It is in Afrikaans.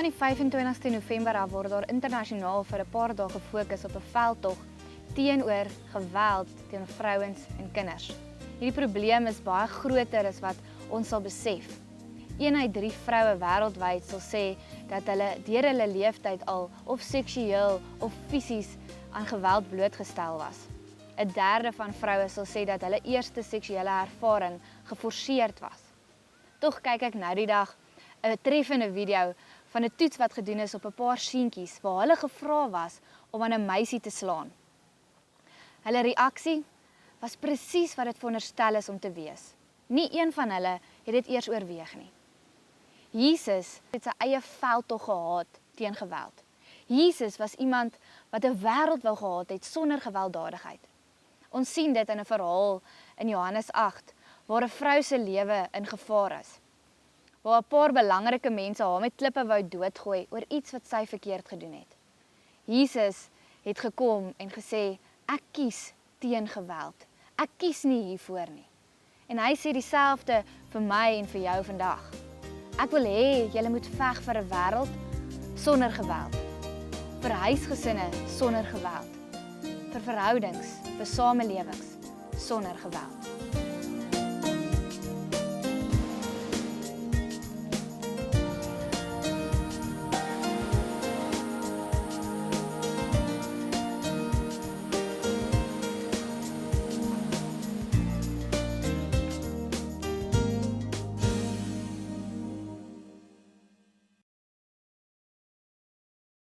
Van die 25ste November af word daar internasionaal vir 'n paar dae gefokus op 'n veldtog teenoor geweld teen vrouens en kinders. Hierdie probleem is baie groter as wat ons sal besef. 1 uit 3 vroue wêreldwyd sal sê dat hulle deur hulle leeftyd al of seksueel of fisies aan geweld blootgestel was. 1/3 van vroue sal sê dat hulle eerste seksuele ervaring geforseerd was. Tog kyk ek nou die dag 'n treffende video van 'n toets wat gedoen is op 'n paar seentjies waar hulle gevra was om aan 'n meisie te slaan. Hulle reaksie was presies wat dit veronderstel is om te wees. Nie een van hulle het dit eers oorweeg nie. Jesus het sy eie veldtog gehad teen geweld. Jesus was iemand wat 'n wêreld wou gehad het sonder gewelddadigheid. Ons sien dit in 'n verhaal in Johannes 8 waar 'n vrou se lewe in gevaar is. Waar 'n paar belangrike mense haar met klippe wou doodgooi oor iets wat sy verkeerd gedoen het. Jesus het gekom en gesê, ek kies teen geweld. Ek kies nie hiervoor nie. En hy sê dieselfde vir my en vir jou vandag. Ek wil hê julle moet veg vir 'n wêreld sonder geweld. Vir huisgesinne sonder geweld. Vir verhoudings, vir samelewings sonder geweld.